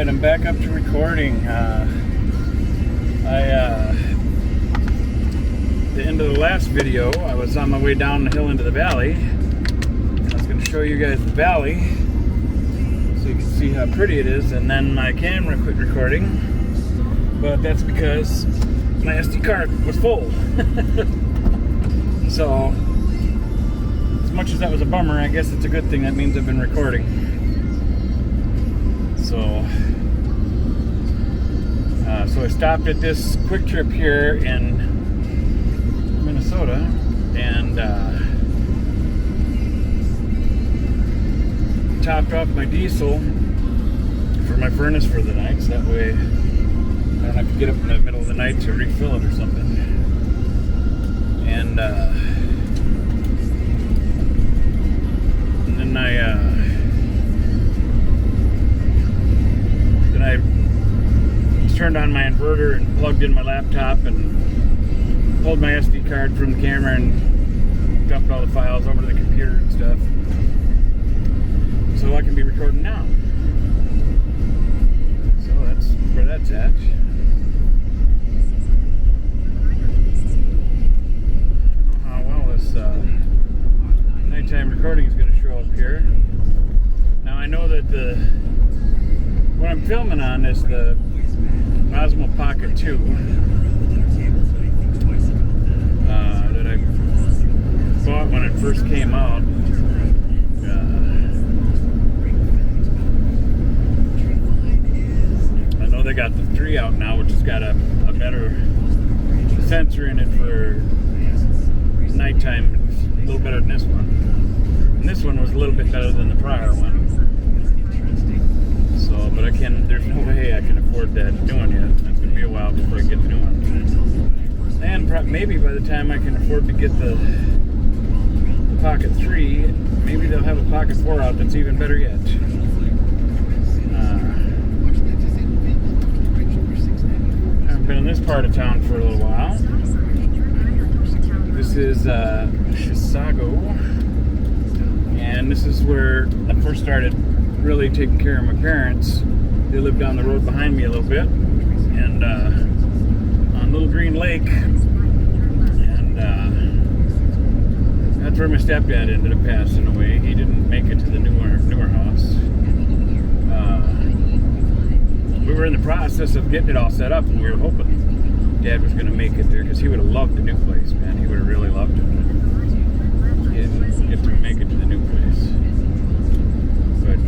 Alright, I'm back up to recording. The end of the last video, I was on my way down the hill into the valley. I was going to show you guys the valley so you can see how pretty it is, and then my camera quit recording, but that's because my SD card was full. So, as much as that was a bummer, I guess it's a good thing. That means I've been recording. So I stopped at this Quick Trip here in Minnesota and topped off my diesel for my furnace for the night, so that way I don't have to get up in the middle of the night to refill it or something. And then I turned on my inverter and plugged in my laptop and pulled my SD card from the camera and dumped all the files over to the computer and stuff, so I can be recording now. So that's where that's at. I don't know how well this nighttime recording is going to show up here. Now I know that what I'm filming on is the Osmo Pocket 2 that I bought when it first came out. I know they got the 3 out now, which has got a better sensor in it for nighttime. It's a little better than this one. And this one was a little bit better than the prior one. So, but there's no way I can afford that new one yet. It's going to be a while before I get the new one. And maybe by the time I can afford to get the Pocket 3, maybe they'll have a Pocket 4 out that's even better yet. I haven't been in this part of town for a little while. This is Chisago. And this is where I first started really taking care of my parents. They live down the road behind me a little bit, and on Little Green Lake, and that's where my stepdad ended up passing away. He didn't make it to the newer house. We were in the process of getting it all set up, and we were hoping Dad was going to make it there, because he would have loved the new place, man. He would have really loved it. He didn't get to make it to the new place. But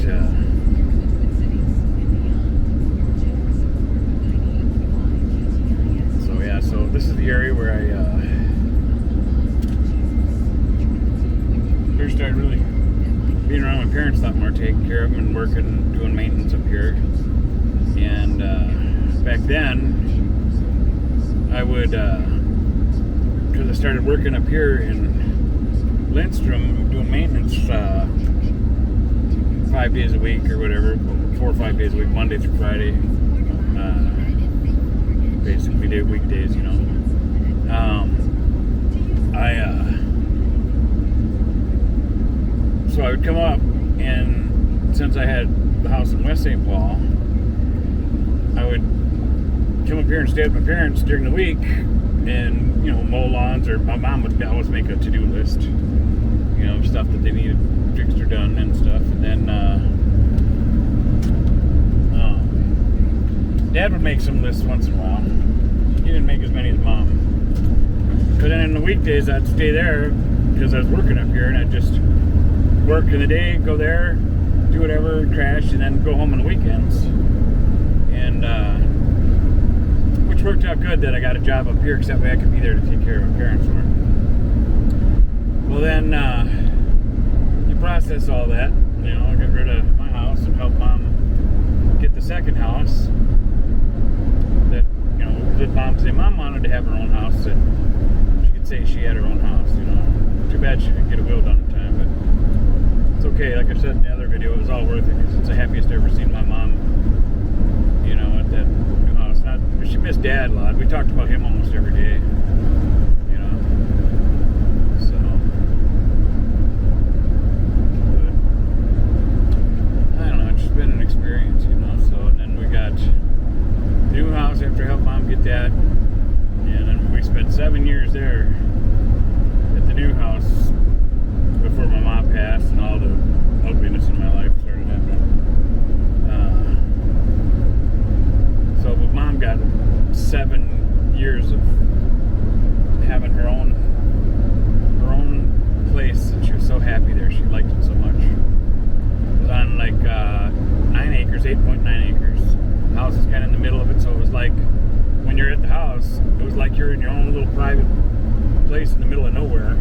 so this is the area where I first started really being around my parents a lot more, taking care of them and working and doing maintenance up here. And back then I would, because I started working up here in Lindstrom doing maintenance 5 days a week or whatever, 4 or 5 days a week, Monday through Friday, basically weekdays, you know. So I would come up, and since I had the house in West St. Paul, I would come up here and stay with my parents during the week and, you know, mow lawns, or my mom would always make a to-do list, you know, stuff that they needed fixed or done and stuff. And then Dad would make some lists once in a while. He didn't make as many as Mom. But then in the weekdays I'd stay there because I was working up here, and I'd just work in the day, go there, do whatever, crash, and then go home on the weekends. And which worked out good that I got a job up here, because that way I could be there to take care of my parents more. Well, then you process all that. You know, I got rid of my house and helped Mom get the second house. That, you know, did Mom say Mom wanted to have her own house, and she could say she had her own house, you know. Too bad she didn't get a will done in time, but it's okay. Like I said in the other video, it was all worth it, because it's the happiest I've ever seen my mom, you know, at that new house. She missed Dad a lot. We talked about him almost every day, you know. So, but I don't know, it's just been an experience, you know. So, and then we get that. And then we spent 7 years there at the new house before my mom passed and all the ugliness in my life started happening. But mom got 7 years of having her own place, and she was so happy there. She liked it so much. It was on like 9 acres, 8.9 acres. The house is kind of in the middle of it, so it was like when you're at the house, it was like you're in your own little private place in the middle of nowhere.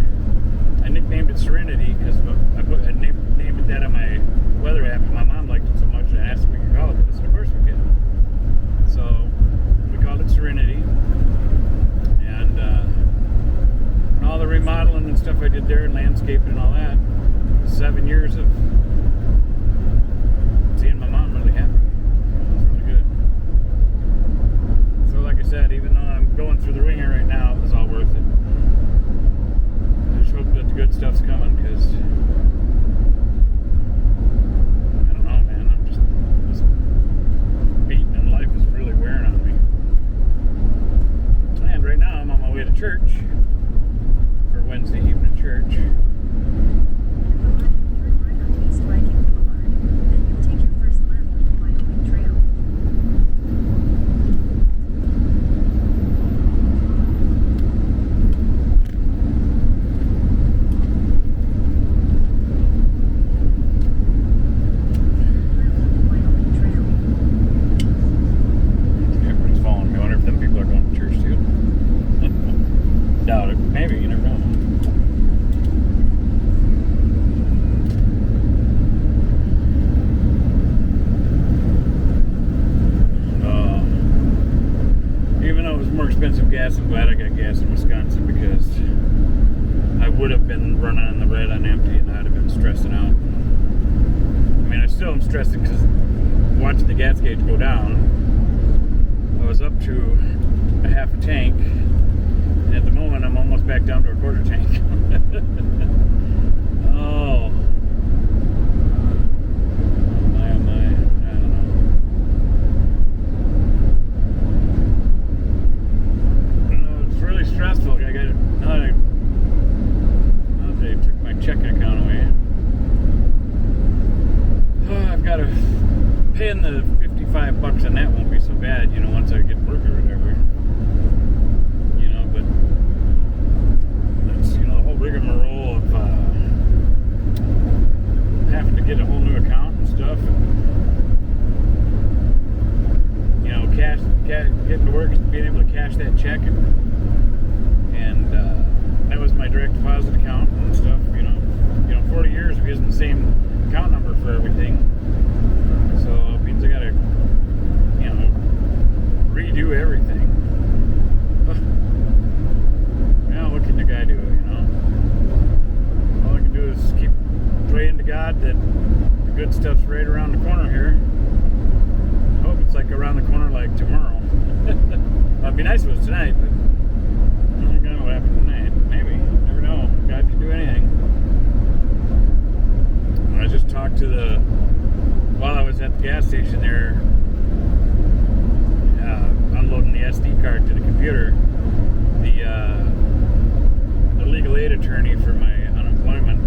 I nicknamed it Serenity because I named it that on my weather app, and my mom liked it so much, and I asked if we could call it that. I said, of course we can. So we called it Serenity, and all the remodeling and stuff I did there, and landscaping and all that, 7 years of seeing my mom really happy. It was really good. So like I said, even though I'm going through the ringer right now, it was all worth it. I just hope that the good stuff's coming, because I don't know, man, I'm just beaten, and life is really wearing on me. And right now I'm on my way to church for Wednesday evening church. Everybody's following me. I wonder if them people are going to church too. Doubt it. Maybe, you never know. Even though it was more expensive gas, I'm glad I got gas in Wisconsin, because I would have been running on the red on empty, and I'd have been stressing out. I mean, I still am stressing because watching the gas gauge go down, I was up to a half a tank, and at the moment I'm almost back down to a quarter tank. Oh my, oh my, I don't know. It's really stressful. I got it. Now they took my checking account away. Oh, I've got to pay in the $55, and that won't be so bad, you know, once I get work or whatever. You know, but that's, you know, the whole rigmarole of having to get a whole new account and stuff, and, you know, getting to work, being able to cash that check, and that was my direct deposit account and stuff. You know, 40 years of using the same account number for everything, so it means I gotta, you know, redo everything. Well, what can the guy do, you know? All I can do is keep praying to God that the good stuff's right around the corner here. I hope it's like around the corner like tomorrow. It'd be nice if it was tonight, but I don't know what happened tonight. Maybe. Never know. God can do anything. I just talked to while I was at the gas station there, unloading the SD card to the computer, the legal aid attorney for my unemployment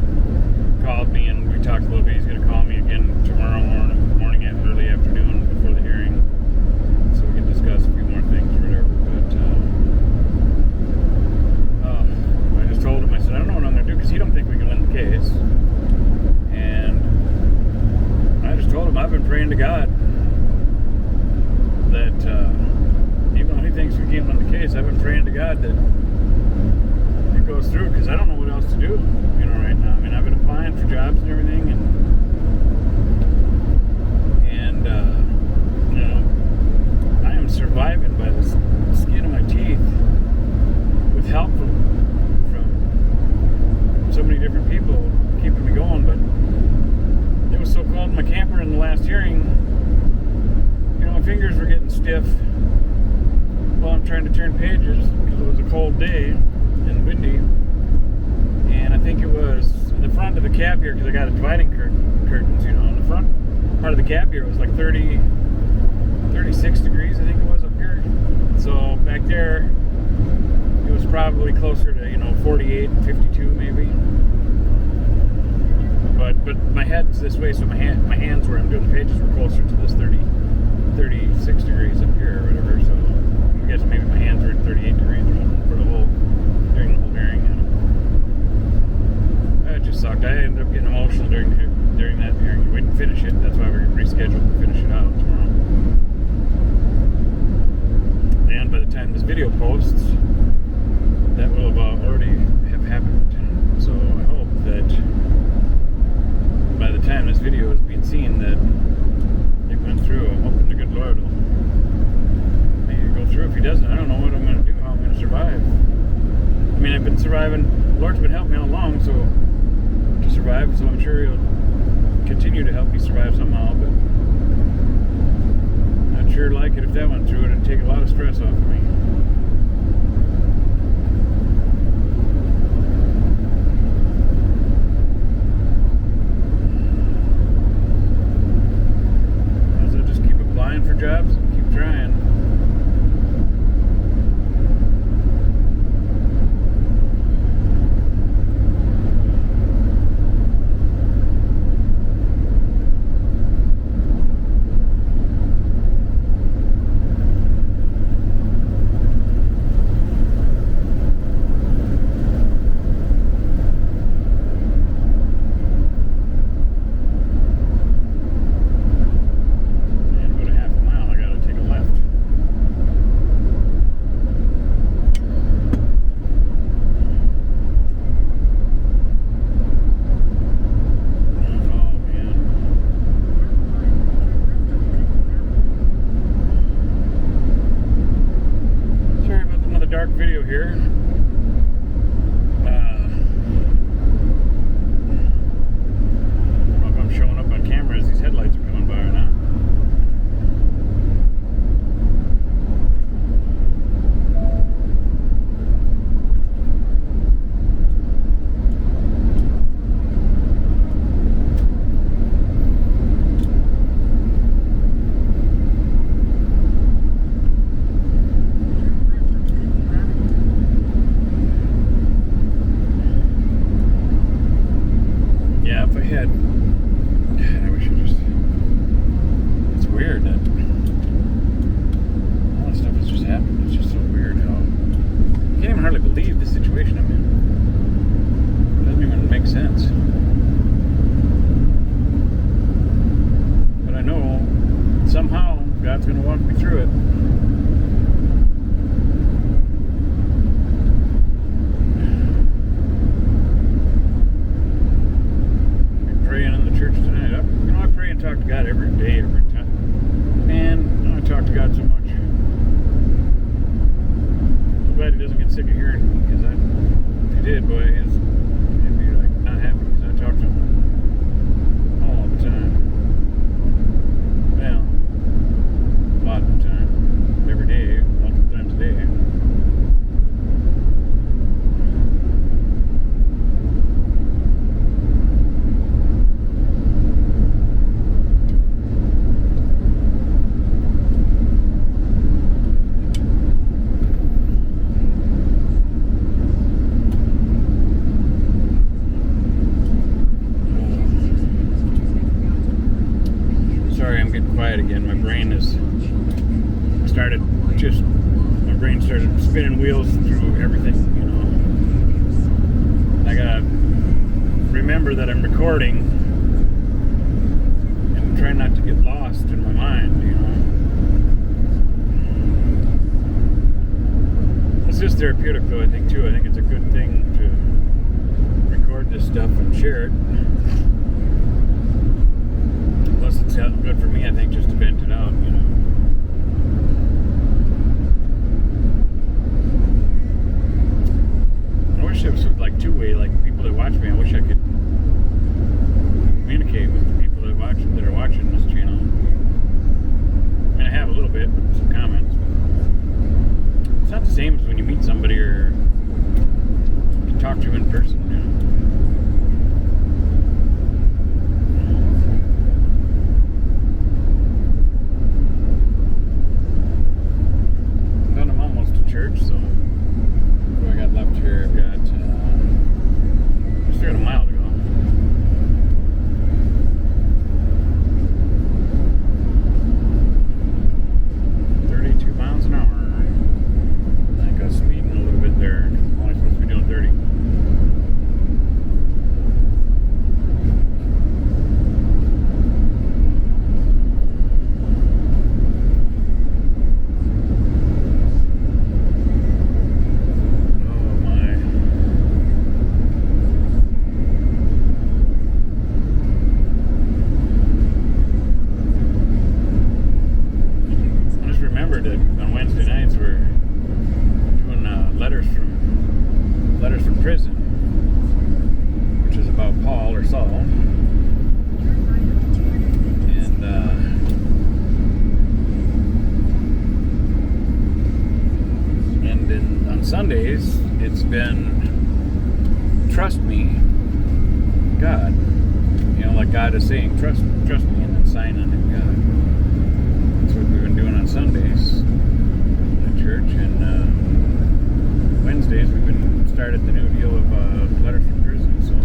called me, and we talked a little bit. He's going to call me again tomorrow morning at early afternoon before the hearing, so we can discuss a few more things or whatever. But I just told him, I said, I don't know what I'm going to do, because he don't think we can win the case. And I just told him I've been praying to God that even though he thinks we can't win the case, I've been praying to God that it goes through, because I don't know what else to do, you know, right now. I mean, I've been applying for jobs and everything, and you know, I am surviving by the skin of my teeth with help from so many different people keeping me going. But it was so cold in my camper in the last hearing, you know, my fingers were getting stiff while I'm trying to turn pages, because it was a cold day and windy. And I think it was in the front of the cab here, because I got a dividing curtains, you know, in the front part of the cab here, it was like 36 degrees, I think it was up here. So back there, it was probably closer to 48, 52 maybe. But my head's this way, so my hands where I'm doing the pages were closer to this 36 degrees up here or whatever. So I guess maybe my hands were at 38 degrees during the whole hearing. It just sucked. I ended up getting emotional during that hearing. We didn't finish it. That's why we rescheduled to finish it out tomorrow. And by the time this video posts, that will have already have happened. So I hope that by the time this video is being seen, that it went through. I'm hoping the good Lord will maybe go through. If He doesn't, I don't know what I'm going to do, how I'm going to survive. I mean, I've been surviving. The Lord's been helping me all along, so to survive. So I'm sure He'll continue to help me survive somehow. But I'd sure like it if that went through. It'd take a lot of stress off of me. For jobs and keep trying. Dark video here. I don't know if I'm showing up on camera as these headlights are coming by or not. I wish it's weird that all this stuff has just happened. It's just so weird how I can't even hardly believe the situation I'm in. It doesn't even make sense. But I know somehow God's going to walk me through it. Talk to God every day, every time. Man, I talk to God so much. I'm glad He doesn't get sick of hearing me, because if He did, boy, he'd be like not happy because I talk to Him all the time. Well, a lot of the time, every day, multiple times a day. Quiet again. My brain started spinning wheels through everything, I gotta remember that I'm recording and try not to get lost in my mind, It's just therapeutic though, I think too. I think it's a good thing to record this stuff and share it. Plus, it's good for me, I think, just to vent it out, I wish it was like two-way, like people that watch me. I wish I could communicate with the people that are watching this channel. I mean, I have a little bit with some comments. It's not the same as when you meet somebody or you talk to them in person, Wednesday nights we're doing letters from prison, which is about Paul or Saul. And on Sundays it's been trust me, God. You know, like God is saying, trust me, and then sign on it, God. That's what we've been doing on Sundays at church, and Wednesdays we've been started the new deal of letters from prison. So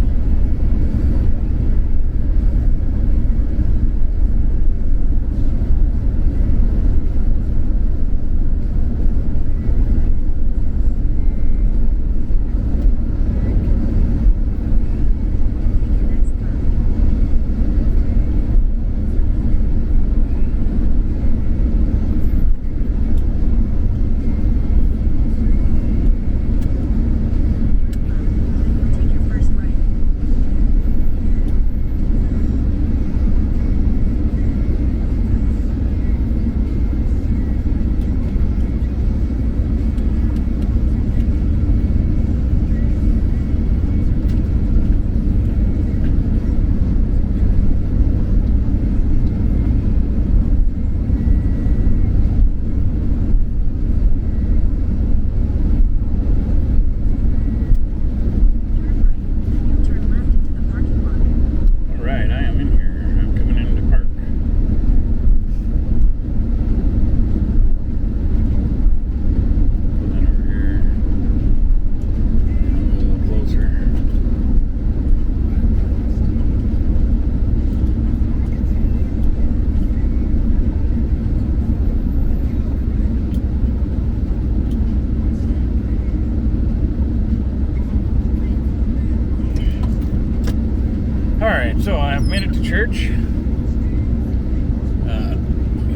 so I've made it to church.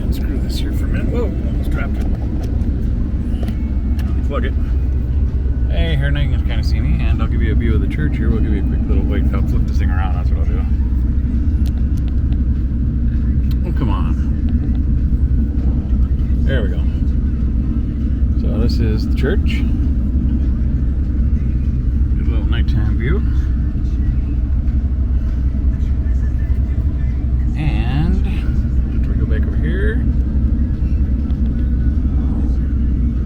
Unscrew this here for a minute. Whoa, almost dropped it. Plug it. Hey, here now you can kind of see me, and I'll give you a view of the church here. We'll give you a quick little wait. I'll flip this thing around. That's what I'll do. Oh, come on. There we go. So this is the church. Good little nighttime view. And after we go back over here,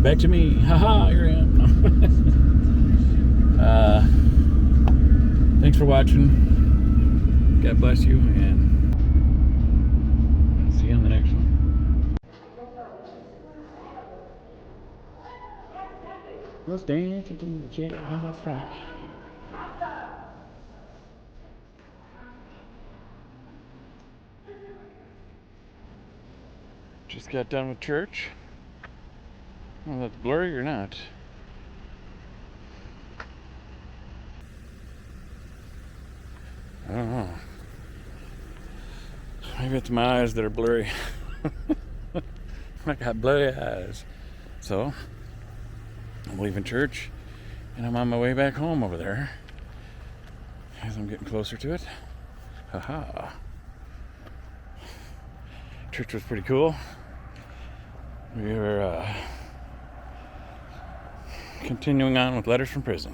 back to me. Haha, here I am. Thanks for watching. God bless you, and see you on the next one. Let's dance into the chair. Just got done with church. Oh, that's blurry or not? I don't know. Maybe it's my eyes that are blurry. I got blurry eyes. So, I'm leaving church and I'm on my way back home over there as I'm getting closer to it. Haha. Church was pretty cool. We were continuing on with letters from prison.